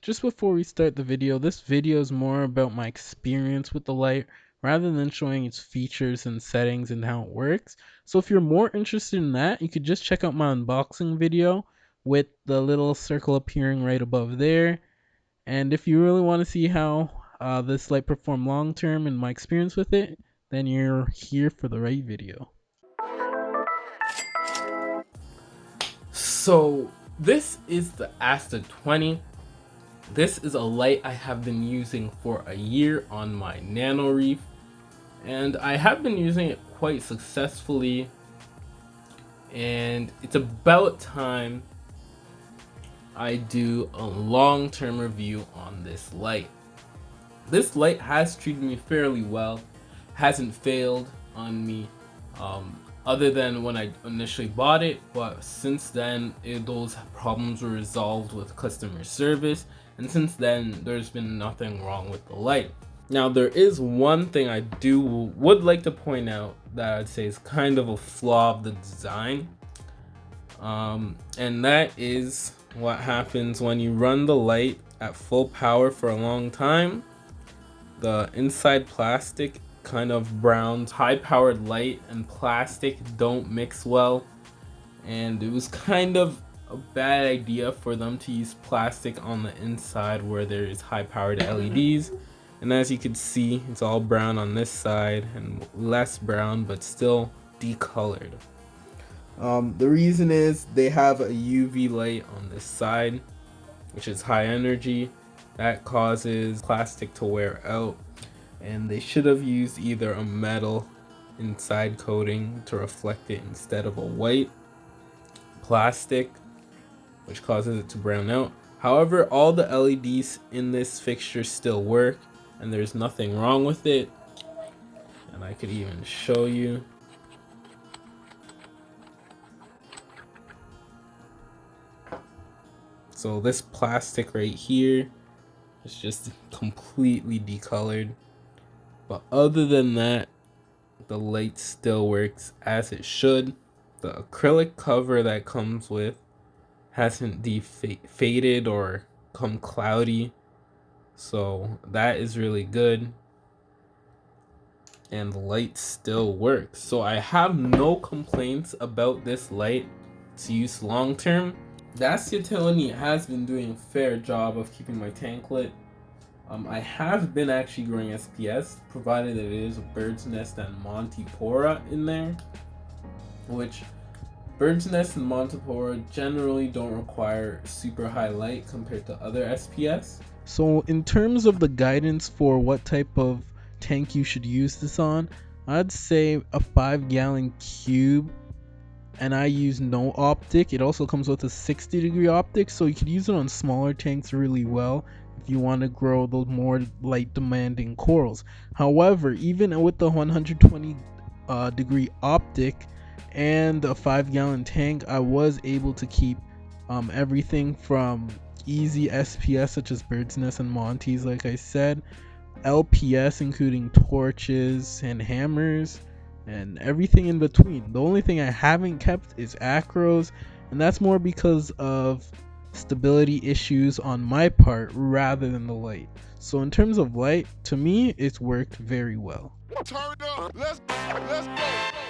just before we start the video, this video is more about my experience with the light rather than showing its features and settings and how it works. So if you're more interested in that, you could just check out my unboxing video with the little circle appearing right above there. And if you really want to see how this light perform long term and my experience with it, then you're here for the right video. So this is the Asta 20. This is a light I have been using for a year on my nano reef, and I have been using it quite successfully, and it's about time I do a long-term review on this light. This light has treated me fairly well, hasn't failed on me other than when I initially bought it, but since then those problems were resolved with customer service, and since then there's been nothing wrong with the light. Now there is one thing I would like to point out that I'd say is kind of a flaw of the design, and that is what happens when you run the light at full power for a long time. The inside plastic kind of browns. High powered light and plastic don't mix well, and it was kind of a bad idea for them to use plastic on the inside where there is high powered LEDs. And as you can see, it's all brown on this side and less brown but still decolored. The reason is they have a UV light on this side, which is high energy, that causes plastic to wear out, and they should have used either a metal inside coating to reflect it instead of a white plastic, which causes it to brown out. However, all the LEDs in this fixture still work and there's nothing wrong with it, and I could even show you. So this plastic right here is just completely decolored, but other than that, the light still works as it should. The acrylic cover that comes with hasn't faded or come cloudy, so that is really good, and the light still works. So I have no complaints about this light to use long term. The Asta utility has been doing a fair job of keeping my tank lit. I have been actually growing SPS, provided that it is a bird's nest and Montipora in there, which bird's nest and Montipora generally don't require super high light compared to other SPS. So in terms of the guidance for what type of tank you should use this on, I'd say a 5-gallon cube, and I use no optic. It also comes with a 60-degree optic, so you could use it on smaller tanks really well if you want to grow those more light demanding corals. However, even with the 120 degree optic and a 5-gallon tank, I was able to keep everything from easy SPS such as bird's nest and Monty's, like I said, LPS including torches and hammers, and everything in between. The only thing I haven't kept is acros, and that's more because of stability issues on my part rather than the light. So in terms of light, to me, it's worked very well. Turn up. Let's go.